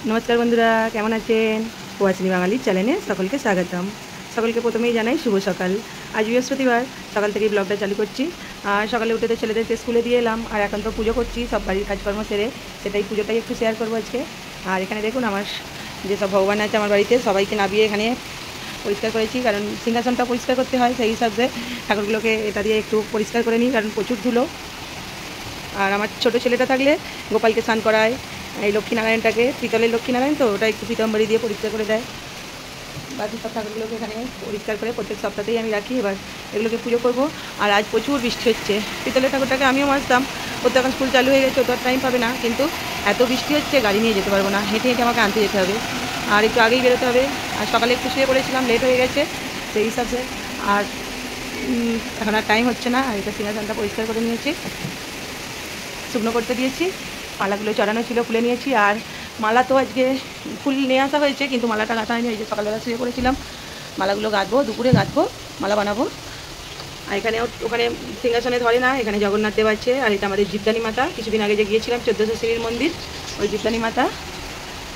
নমস্কার বন্ধুরা, কেমন আছেন? ওয়াচিনি বাঙালি চ্যানেলে সকলকে স্বাগতম। সকলকে প্রথমেই জানাই শুভ সকাল। আজ বৃহস্পতিবার, সকাল থেকেই ব্লগটা চালু করছি। আর সকালে উঠে তো ছেলেদেরকে স্কুলে দিয়ে এলাম, আর এখন তো পুজো করছি সব বাড়ির কাজকর্ম সেরে, সেটাই পুজোটাই একটু শেয়ার করবো আজকে। আর এখানে দেখুন আমার যেসব ভগবান আছে আমার বাড়িতে সবাইকে নামিয়ে এখানে পরিষ্কার করেছি, কারণ সিংহাসনটা পরিষ্কার করতে হয়, সেই হিসাবে ঠাকুরগুলোকে এটা দিয়ে একটু পরিষ্কার করে নিই, কারণ প্রচুর ধুলো। আর আমার ছোটো ছেলেটা থাকলে গোপালকে স্নান করায়, এই লক্ষ্মীনারায়ণটাকে, পিতলের লক্ষ্মীনারায়ণ তো ওটা একটু পিতম্বরী দিয়ে পরিষ্কার করে দেয়। বাকি সব ঠাকুরগুলোকে এখানে পরিষ্কার করে প্রত্যেক সপ্তাহতেই আমি রাখি। এবার এগুলোকে পুজো করব। আর আজ প্রচুর বৃষ্টি হচ্ছে। পিতলের ঠাকুরটাকে আমিও মাজতাম, ওর তো এখন স্কুল চালু হয়ে গেছে, তো টাইম পাবে না, কিন্তু এত বৃষ্টি হচ্ছে গাড়ি নিয়ে যেতে পারবো না, হেঁটে হেঁটে আমাকে আনতে যেতে হবে, আর একটু আগেই বেরোতে হবে। আর সকালে একটু শুয়ে পড়েছিলাম, লেট হয়ে গেছে সেই হিসাবে, আর এখন আর টাইম হচ্ছে না। আর এটা সিংহাসনটা পরিষ্কার করে নিয়েছি, শুকনো করতে দিয়েছি, মালাগুলো চড়ানো ছিল খুলে নিয়েছি। আর মালা তো আজকে ফুল নিয়ে আসা হয়েছে, কিন্তু মালাটা গাঁথা হয়নি। এই যে সকালবেলা শুয়ে পড়েছিলাম, মালাগুলো গাঁথবো, দুপুরে গাঁথবো, মালা বানাবো। আর এখানে ওখানে সিংহাসনে ধরে না, এখানে জগন্নাথ দেব আছে। আর এটা আমাদের জীবদানী মাতা, কিছুদিন আগে যে গিয়েছিলাম 1400 সিঁড়ির মন্দির, ওই জীবদানী মাতা।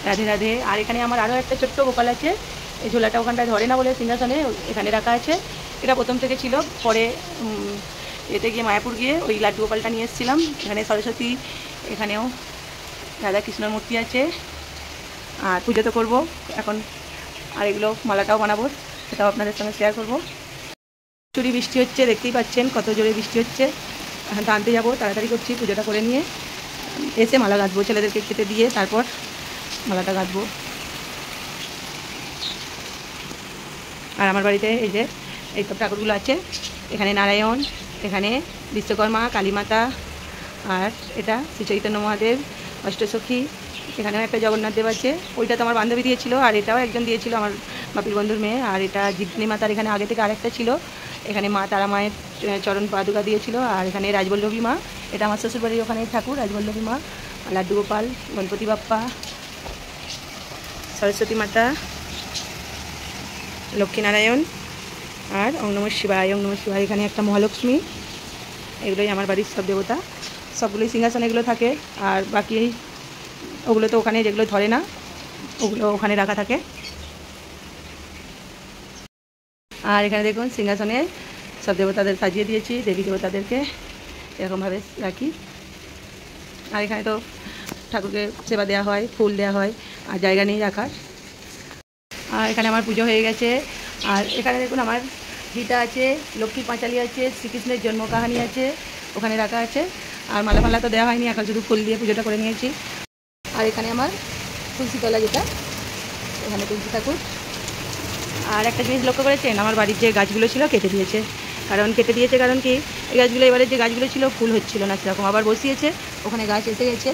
রাধে রাধে। আর এখানে আমার আরও একটা ছোট্ট গোপাল আছে, এই ঝোলাটা ওখানটায় ধরে না বলে সিংহাসনে এখানে রাখা আছে। এটা প্রথম থেকে ছিল, পরে এতে গিয়ে মায়াপুর গিয়ে ওই লাড্ডু গোপালটা নিয়ে এসেছিলাম। এখানে সরস্বতী, এখানেও রাধা কৃষ্ণর মূর্তি আছে। আর পুজো তো করবো এখন, আর এগুলো মালাটাও বানাবো, সেটাও আপনাদের সঙ্গে শেয়ার করবো। প্রচুরই বৃষ্টি হচ্ছে, দেখতেই পাচ্ছেন কত জোরে বৃষ্টি হচ্ছে। এখন তো আনতে যাবো, তাড়াতাড়ি করছি, পুজোটা করে নিয়ে এসে মালা গাঁথবো, ছেলেদেরকে খেতে দিয়ে তারপর মালাটা গাঁথবো। আর আমার বাড়িতে এই যে এইসব ঠাকুরগুলো আছে, এখানে নারায়ণ, এখানে বিশ্বকর্মা, কালীমাতা, আর এটা শ্রী চৈতন্য মহাদেব, অষ্টসখী, এখানেও একটা জগন্নাথ দেব আছে। ওইটা তো আমার বান্ধবী দিয়েছিল, আর এটাও একজন দিয়েছিল আমার বাপির বন্ধুর মেয়ে। আর এটা জীবনী মাতার, এখানে আগে থেকে আরেকটা ছিল। এখানে মা তারা মায়ের চরণ পাদুকা দিয়েছিল। আর এখানে রাজবল্লভী মা, এটা আমার শ্বশুরবাড়ির ওখানে ঠাকুর, রাজবল্লভী মা, লাড্ডু গোপাল, গণপতি বাপ্পা, সরস্বতী মাতা, লক্ষ্মীনারায়ণ, আর ওম নমঃ শিবায়, ওম নমঃ শিবায়। এখানে একটা মহালক্ষ্মী। এগুলোই আমার বাড়ির সব দেবতা, সবগুলোই সিংহাসনে এগুলো থাকে। আর বাকি ওগুলো তো ওখানে যেগুলো ধরে না, ওগুলো ওখানে রাখা থাকে। আর এখানে দেখুন সিংহাসনে সব দেবতাদের সাজিয়ে দিয়েছি, দেবী দেবতাদেরকে এরকমভাবে রাখি। আর এখানে তো ঠাকুরকে সেবা দেওয়া হয়, ফুল দেওয়া হয়, আর জায়গা নেই রাখার। আর এখানে আমার পুজো হয়ে গেছে। আর এখানে দেখুন আমার গীতা আছে, লক্ষ্মীর পাঁচালী আছে, শ্রীকৃষ্ণের জন্ম কাহিনী আছে, ওখানে রাখা আছে। আর মালা মালা তো দেওয়া হয়নি, এখন শুধু ফুল দিয়ে পুজোটা করে নিয়েছি। আর এখানে আমার তুলসী তলা, যেটা এখানে তুলসী ঠাকুর। আর একটা জিনিস লক্ষ্য করেছেন, আমার বাড়ির যে গাছগুলো ছিল কেটে দিয়েছে। কারণ কি এই গাছগুলো, এবারে যে গাছগুলো ছিল ফুল হচ্ছিল না সেরকম, আবার বসিয়েছে, ওখানে গাছ এসে গেছে।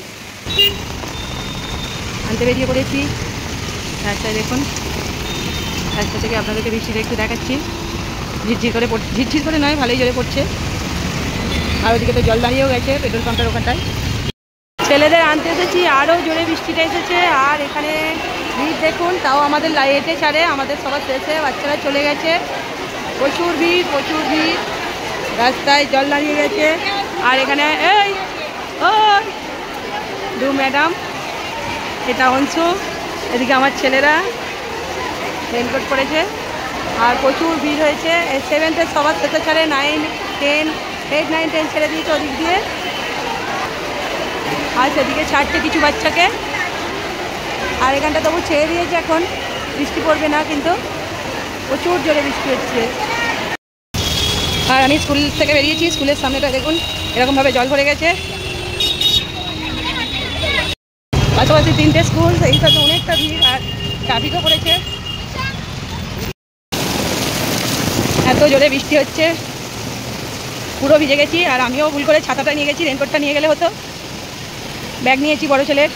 আনতে বেরিয়ে পড়েছি রাস্তায়, দেখুন রাস্তা থেকে আপনাদেরকে বৃষ্টিটা একটু দেখাচ্ছি। ঝিরঝির করে নয়, ভালোই জোরে পড়ছে। আর ওদিকে তো জল দাঁড়িয়েও গেছে পেট্রোল পাম্পের ওখানটায়। ছেলেদের আনতে এসেছি, আরও জোরে বৃষ্টিটা এসেছে। আর এখানে ভিড় দেখুন, তাও আমাদের লাইটে ছাড়ে, আমাদের সবার শেষে বাচ্চারা চলে গেছে। প্রচুর ভিড়, রাস্তায় জল দাঁড়িয়ে গেছে। আর এখানে এই ওই দু ম্যাডাম, এটা অংশু, এদিকে আমার ছেলেরা রেনকোট পরেছে। আর প্রচুর ভিড় হয়েছে। 7th সবার শেষে ছাড়ে, 9, 10, 8, 9, 10 ছেড়ে দিয়েছে ওদিক দিয়ে। আর সেদিকে ছাড়ছে কিছু বাচ্চাকে। আর এখানটা তবু ছেড়ে দিয়েছে, এখন বৃষ্টি পড়বে না, কিন্তু প্রচুর জোরে বৃষ্টি হচ্ছে। আর আমি স্কুল থেকে বেরিয়েছি, স্কুলের সামনেটা দেখুন এরকমভাবে জল ভরে গেছে। পাশাপাশি 3টে স্কুল, সেই সাথে অনেকটা ভিড়, আর ট্রাফিকও পড়েছে। এত জোরে বৃষ্টি হচ্ছে, পুরো ভিজে গেছি। আর আমিও ভুল করে ছাতাটা নিয়ে গেছি, রেনকোটটা নিয়ে গেলে হতো। ব্যাগ নিয়েছি বড় ছেলের,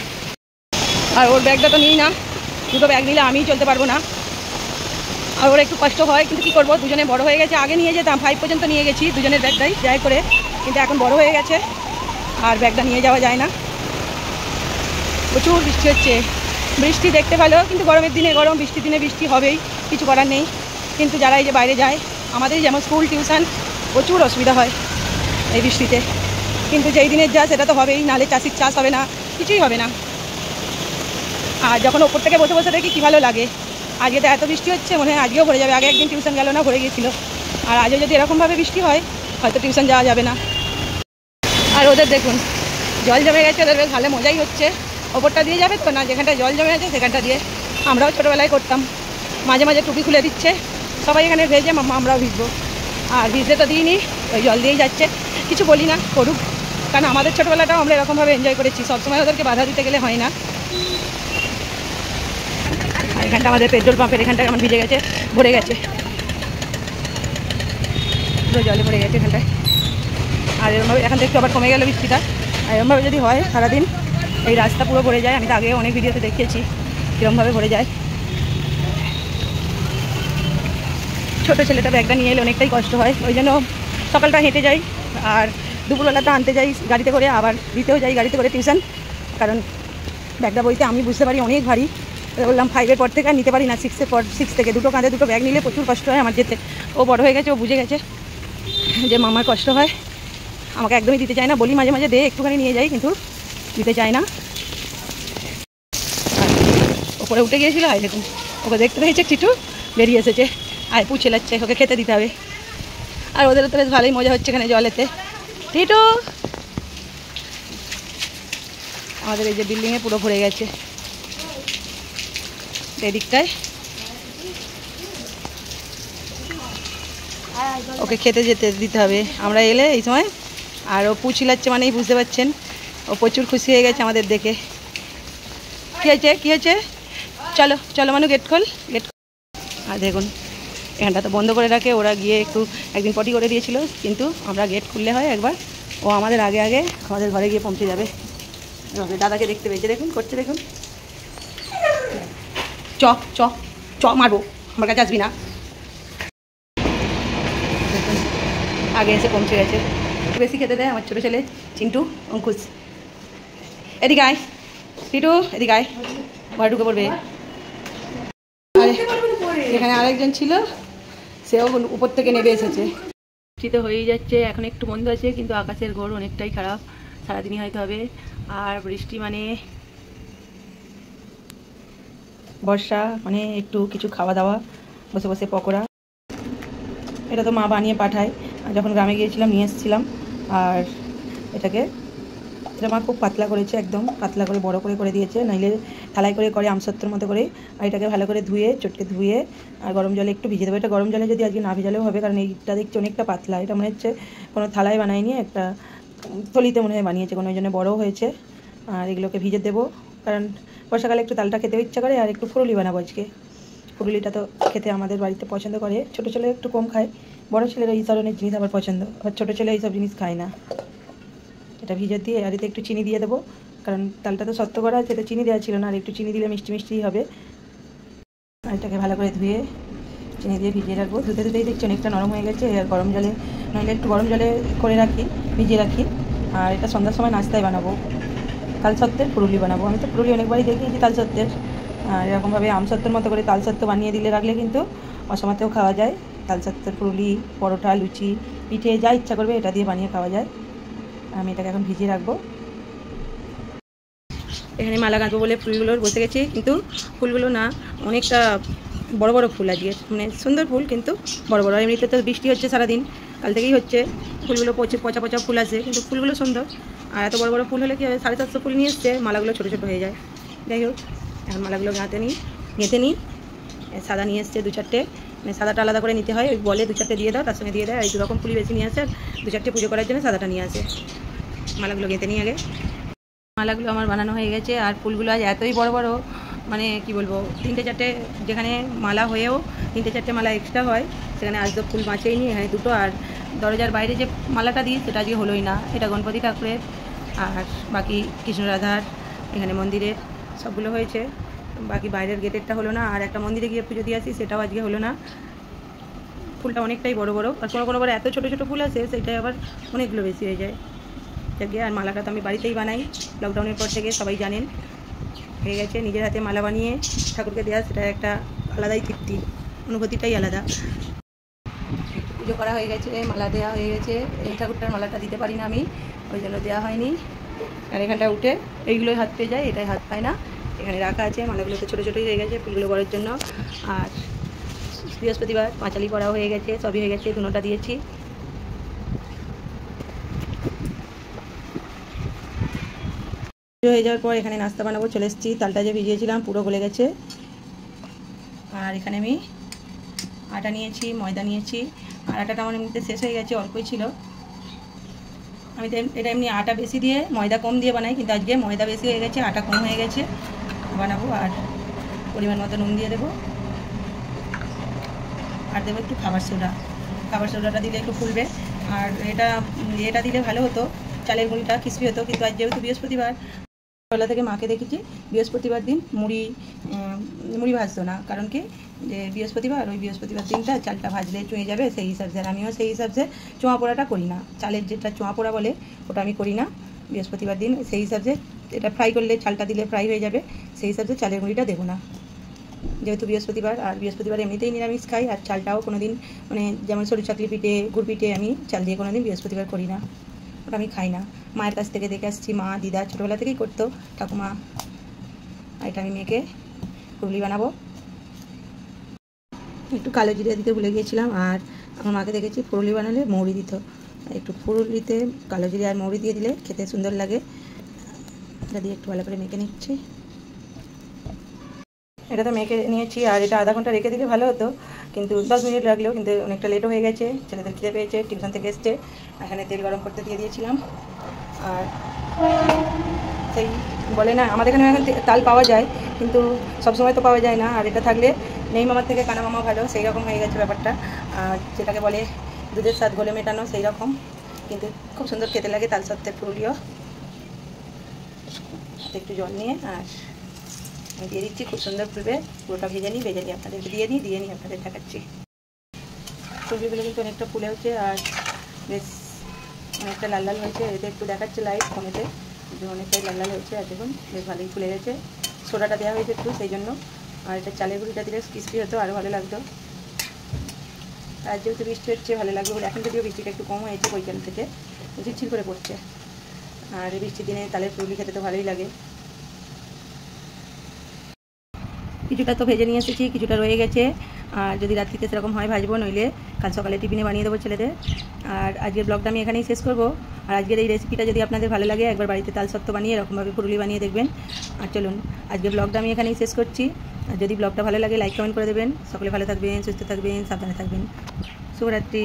আর ওর ব্যাগটা তো নিই না, দুটো ব্যাগ নিলে আমিই চলতে পারবো না। আর ওর একটু কষ্ট হয়, কিন্তু কী করবো, দুজনে বড় হয়ে গেছে। আগে নিয়ে যেতাম, 5 পর্যন্ত নিয়ে গেছি দুজনের ব্যাগটাই যাই করে, কিন্তু এখন বড় হয়ে গেছে আর ব্যাগটা নিয়ে যাওয়া যায় না। প্রচুর বৃষ্টি হচ্ছে। বৃষ্টি দেখতে ভালো, কিন্তু গরমের দিনে গরম, বৃষ্টির দিনে বৃষ্টি হবেই, কিছু করার নেই। কিন্তু যারা এই যে বাইরে যায়, আমাদের যেমন স্কুল টিউশন, প্রচুর অসুবিধা হয় এই বৃষ্টিতে। কিন্তু যেই দিনের যা সেটা তো হবেই, নাহলে চাষির চাষ হবে না, কিছুই হবে না। আর যখন ওপর থেকে বসে বসে দেখি কী ভালো লাগে। আজকে তো এত বৃষ্টি হচ্ছে, মনে হয় আজকেও ভরে যাবে। আগে একদিন টিউশন গেল না, ভরে গিয়েছিল। আর আজও যদি এরকমভাবে বৃষ্টি হয় হয়তো টিউশন যাওয়া যাবে না। আর ওদের দেখুন জল জমে গেছে, ওদের বেশ ভালো মজাই হচ্ছে। ওপরটা দিয়ে যাবে তো না, যেখানটা জল জমে আছে সেখানটা দিয়ে। আমরাও ছোটোবেলায় করতাম, মাঝে মাঝে টুপি খুলে দিচ্ছে, সবাই এখানে ভেজে, আমরাও ভিজবো। আর ভিজতে তো দিইনি, ওই জল দিয়েই যাচ্ছে, কিছু বলি না, করুক। কারণ আমাদের ছোটোবেলাটাও আমরা এরকমভাবে এনজয় করেছি, সবসময় ওদেরকে বাধা দিতে গেলে হয় না। আর এখানটা আমাদের পেট্রোল পাম্পের এখানটা আমার ভিজে গেছে, ভরে গেছে, পুরো জলে ভরে গেছে এখানটায়। আর এরকমভাবে এখান থেকে একটু আবার কমে গেল বৃষ্টিটা। আর এরকমভাবে যদি হয় সারাদিন এই রাস্তা পুরো ভরে যায়। আমি তো আগে অনেক ভিডিওতে দেখিয়েছি কীরকমভাবে ভরে যায়। ছোটো ছেলেটা ব্যাগটা নিয়ে এলে অনেকটাই কষ্ট হয়, ওই জন্য সকালটা হেঁটে যাই, আর দুপুরবেলাটা আনতে যাই গাড়িতে করে, আবার দিতেও যাই গাড়িতে করে টিউশন। কারণ ব্যাগটা বইতে আমি বুঝতে পারি অনেক ভারী, বললাম 5-এর পর থেকে আর নিতে পারি না, 6 থেকে দুটো কাঁধে দুটো ব্যাগ নিলে প্রচুর কষ্ট হয় আমার যেতে। ও বড় হয়ে গেছে, ও বুঝে গেছে যে মামার কষ্ট হয়, আমাকে একদমই দিতে চায় না। বলি মাঝে মাঝে দে, একটুখানি নিয়ে যাই, কিন্তু দিতে চায় না। ওপরে উঠে গিয়েছিল, আয় দেখুন ওকে দেখতে পেয়েছে, টিটু বেরিয়ে এসেছে, আয় পুছে লাগছে, ওকে খেতে দিতে হবে। আর ওদেরও তো বেশ ভালোই মজা হচ্ছে এখানে জলেতে। টিটু আমাদের এই যে বিল্ডিংয়ে পুরো ভরে গেছে এদিকটায়, ওকে খেতে যেতে দিতে হবে আমরা এলে এই সময়। আর ও পুছিলাচ্ছে মানেই বুঝতে পারছেন, ও প্রচুর খুশি হয়ে গেছে আমাদের দেখে। কী হয়েছে কী হয়েছে, চলো চলো মানু গেট খোল, গেট। আর দেখুন এখানটা তো বন্ধ করে রাখে, ওরা গিয়ে একটু একদিন পটি করে দিয়েছিল, কিন্তু আমরা গেট খুললে হয় একবার, ও আমাদের আগে আগে আমাদের ঘরে গিয়ে পৌঁছে যাবে। দাদাকে দেখতে পেয়েছে, দেখুন করছে, দেখুন চ চ চ মারবো, আমার কাছে আসবি না। আগে এসে পৌঁছে গেছে, বেশি খেতে দেয় আমার ছোটো ছেলে চিন্টু, অঙ্কুশ। এদিকে আয় টিটু, এদিকে আয়, ঘরে ঢুকে পড়বে। এখানে আরেকজন ছিল, সেও উপর থেকে নেমে এসেছে। বৃষ্টি তো হয়েই যাচ্ছে, এখন একটু বন্ধ আছে, কিন্তু আকাশের ঘোর অনেকটাই খারাপ, সারাদিনই হয়তো হবে। আর বৃষ্টি মানে বর্ষা, মানে একটু কিছু খাওয়া দাওয়া, বসে বসে পকোড়া, এটা তো মা বানিয়ে পাঠায়, যখন গ্রামে গিয়েছিলাম নিয়ে এসেছিলাম। আর এটা মা খুব পাতলা করেছে, একদম পাতলা করে বড় করে করে দিয়েছে, নাইলে থালাই করে করে আমসত্ত্বর মতো করে। আর এটাকে ভালো করে ধুয়ে চটকে ধুয়ে আর গরম জলে একটু ভিজে দেবো। এটা গরম জলে যদি আজকে না ভিজালেও হবে, কারণ এইটা দেখছি অনেকটা পাতলা, এটা মনে হচ্ছে কোনো থালায় বানায়নি, একটা থলিতে মনে হয় বানিয়েছে কোনো, ওই জন্য বড়ও হয়েছে। আর এগুলোকে ভিজে দেবো, কারণ বর্ষাকালে একটু তালটা খেতেও ইচ্ছা করে। আর একটু ফুরুলি বানাবো আজকে, ফুরুলিটা তো খেতে আমাদের বাড়িতে পছন্দ করে, ছোটো ছেলে একটু কম খায়, বড় ছেলেরা এই ধরনের জিনিস আবার পছন্দ, আর ছোটো ছেলে এইসব জিনিস খায় না। এটা ভিজে দিয়ে আর এতে একটু চিনি দিয়ে দেবো, কারণ তালটা তো শক্ত করা আছে, তো চিনি দেওয়া ছিল না, আর একটু চিনি দিলে মিষ্টি মিষ্টিই হবে। আর এটাকে ভালো করে ধুয়ে চিনি দিয়ে ভিজিয়ে রাখবো, ধুতে ধুতেই দেখছি অনেকটা নরম হয়ে গেছে। আর গরম জলে, নাহলে একটু গরম জলে করে রাখি, ভিজিয়ে রাখি। আর এটা সন্ধ্যার সময় নাস্তায় বানাবো, তালসত্ত্বের ফুরুলি বানাবো। আমি তো ফুরুলি অনেকবারই দেখিয়েছি তালসত্ত্বের, আর এরকমভাবে আমসত্ত্বের মতো করে তালসত্ত্ব বানিয়ে দিলে রাখলে কিন্তু অসমতেও খাওয়া যায়। তালসত্ত্বের ফুরুলি, পরোটা, লুচি, পিঠে যা ইচ্ছা করবে এটা দিয়ে বানিয়ে খাওয়া যায়। আমি এটাকে এখন ভিজিয়ে রাখবো। এখানে মালা গাঁথবো বলে ফুলগুলোর বসে গেছি, কিন্তু ফুলগুলো না অনেকটা বড় বড় ফুল আজকে, মানে সুন্দর ফুল কিন্তু বড় বড়। এমনিতে তো বৃষ্টি হচ্ছে সারাদিন, কাল থেকেই হচ্ছে, ফুলগুলো পচা পচা ফুল আছে, কিন্তু ফুলগুলো সুন্দর। আর এত বড় বড় ফুল হলে কি হবে, 750 ফুল নিয়ে এসছে, মালাগুলো ছোটো ছোটো হয়ে যায়। যাই হোক, এখন মালাগুলো গেঁথে নিই। সাদা নিয়ে এসছে 2-4টে, মানে সাদাটা আলাদা করে নিতে হয়, ওই বলে 2-4টে দিয়ে দাও, তার সঙ্গে দিয়ে দেয়। এই 2 রকম ফুলই বেশি নিয়ে আসে, আর 2-4টে পুজো করার জন্য সাদাটা নিয়ে আসে। মালাগুলো গেঁথে নিই আগে। মালাগুলো আমার বানানো হয়ে গেছে, আর ফুলগুলো আজ এতই বড় বড়, মানে কি বলবো, 3-4টে, যেখানে মালা হয়েও 3-4টে মালা এক্সট্রা হয়, সেখানে আজ তো ফুল বাঁচেই নি, এখানে 2টো। আর দরজার বাইরে যে মালাটা দিই সেটা আজকে হলোই না, এটা গণপতি ঠাকুরের, আর বাকি কৃষ্ণ রাধার, এখানে মন্দিরের সবগুলো হয়েছে, বাকি বাইরের গেটেরটা হলো না। আর একটা মন্দিরে গিয়ে পুজো দিয়ে আসি, সেটাও আজকে হলো না। ফুলটা অনেকটাই বড় বড়, আর কোনো বার এত ছোটো ছোটো ফুল আসে, সেটাই আবার অনেকগুলো বেশি হয়ে যায়। যাকে আর মালাটা তো আমি বাড়িতেই বানাই, লকডাউনের পর থেকে সবাই জানেন, হয়ে গেছে। নিজের হাতে মালা বানিয়ে ঠাকুরকে দেওয়া, সেটা একটা আলাদাই তৃপ্তি, অনুভূতিটাই আলাদা। পুজো করা হয়ে গেছে, মালা দেওয়া হয়ে গেছে। এই ঠাকুরটার মালাটা দিতে পারি না আমি, ওই জন্য দেওয়া হয়নি। আর এখানটা উঠে এইগুলোই হাত পেয়ে যায়, এটাই হাত পায় না, এখানে রাখা আছে। মালাগুলো তো ছোটো ছোটোই হয়ে গেছে ফুলগুলো বড়ার জন্য। আর বৃহস্পতিবার পাঁচালি পড়াও হয়ে গেছে, সবই হয়ে গেছে, ধুনোটা দিয়েছি। হয়ে যাওয়ার পর এখানে নাস্তা বানাবো চলে এসেছি। তালটা যে ভিজিয়েছিলাম পুরো গলে গেছে। আর এখানে আমি আটা নিয়েছি, ময়দা নিয়েছি। আর আটাটা আমার এমনিতে শেষ হয়ে গেছে, অল্পই ছিল। আমি তো এটা এমনি আটা বেশি দিয়ে ময়দা কম দিয়ে বানাই, কিন্তু আজকে ময়দা বেশি হয়ে গেছে, আটা কম হয়ে গেছে, বানাবো। আর পরিমাণ মতো নুন দিয়ে দেবো, আর দেবো একটু খাবার সোডা। খাবার সোডাটা দিলে একটু ফুলবে। আর এটা দিলে ভালো হতো, চালের গুঁড়িটা ক্রিস্পি হতো। কিন্তু আজ যেহেতু বৃহস্পতিবার, ছোটবেলা থেকে মাকে দেখেছি বৃহস্পতিবার দিন মুড়ি ভাজতো না। কারণ কি, যে ওই বৃহস্পতিবার দিনটা চালটা ভাজলে চুঁয়ে যাবে, সেই হিসাবে। আর আমিও সেই হিসাবে চোঁয়া পোড়াটা করি না। চালের যেটা চোঁয়া পোড়া বলে ওটা আমি করি না বৃহস্পতিবার দিন। সেই হিসাবে এটা ফ্রাই করলে, চালটা দিলে ফ্রাই হয়ে যাবে, সেই হিসাবে চালের গুঁড়িটা দেবো না, যেহেতু বৃহস্পতিবার। আর বৃহস্পতিবার এমনিতেই নিরামিষ খাই। আর চালটাও কোনো দিন, মানে যেমন সরু চাকলি পিঠে, গুড় পিঠে, আমি চাল দিয়ে কোনো দিন বৃহস্পতিবার করি না, ওটা আমি খাই না। মায়ের কাছ থেকে দেখে আসছি, মা দিদা ছোটোবেলা থেকেই করতো, ঠাকুমা। আর এটা আমি মেয়েকে পুরুলি বানাবো। একটু কালো জিরে দিতে ভুলে গিয়েছিলাম। আর আমার মাকে দেখেছি পুরুলি বানালে মৌরি দিত। একটু পুরুলিতে কালো জিরে আর মৌরি দিয়ে দিলে খেতে সুন্দর লাগে। এটা দিয়ে একটু ভালো করে মেখে নিচ্ছি। এটা তো মেখে নিয়েছি। আর এটা আধা ঘন্টা রেখে দিলে ভালো হতো, কিন্তু 10 মিনিট লাগলেও, কিন্তু অনেকটা লেটও হয়ে গেছে। ছেলেদের খিদে পেয়েছে, টিউশন থেকে এসছে। এখানে তেল গরম করতে দিয়ে দিয়েছিলাম। আর সেই বলে না, আমাদের এখানে এখন তাল পাওয়া যায়, কিন্তু সবসময় তো পাওয়া যায় না। আর এটা থাকলে নেই মামার থেকে কানা মামা ভালো, সেই রকম হয়ে গেছে ব্যাপারটা। আর যেটাকে বলে দুধের স্বাদ ঘোলে মেটানো, সেই রকম। কিন্তু খুব সুন্দর খেতে লাগে তাল সত্ত্বের পুরুলিও। একটু জল নিয়ে আর আমি দিয়ে দিচ্ছি, খুব সুন্দর ফুলবে। পুরোটা ভেজে নিই আপনাদেরকে দিয়ে নিই আপনাদের দেখাচ্ছি। সবজিগুলো কিন্তু অনেকটা ফুলে হচ্ছে, আর বেশ অনেকটা লাল লাল হয়েছে। এতে একটু দেখাচ্ছে লাইট ফোনেতে, কিন্তু অনেকটাই লাল লাল হয়েছে। আর দেখুন বেশ ভালোই ফুলে গেছে। সোডাটা দেওয়া হয়েছে একটু, সেই জন্য। আর এটা চালের গুঁড়িটা দিলে ক্রিস্পি হতো, আরও ভালো লাগতো। আর যেহেতু বৃষ্টি হচ্ছে ভালো লাগবে বলে, এখন যদিও বৃষ্টিটা একটু কম হয়েছে বৈকাল থেকে, ঝিরঝির করে পড়ছে। আর এই বৃষ্টির দিনে তালের পুরুলি খেতে তো ভালোই লাগে। কিছুটা তো ভেজে নিয়ে এসেছি, কিছুটা রয়ে গেছে। আর যদি রাত্রিতে সেরকম হয় ভাজবো, নইলে কাল সকালে টিফিনে বানিয়ে দেবো ছেলেদের। আর আজকের ব্লগটা আমি এখানেই শেষ করব। আর আজকের এই রেসিপিটা যদি আপনাদের ভালো লাগে, একবার বাড়িতে তাল সত্ত্ব বানিয়ে এরকমভাবে পুরুলি বানিয়ে দেখবেন। আর চলুন, আজকের ব্লগটা আমি এখানেই শেষ করছি। আর যদি ব্লগটা ভালো লাগে লাইক কমেন্ট করে দেবেন। সকলে ভালো থাকবেন, সুস্থ থাকবেন, সাবধানে থাকবেন। শুভরাত্রি।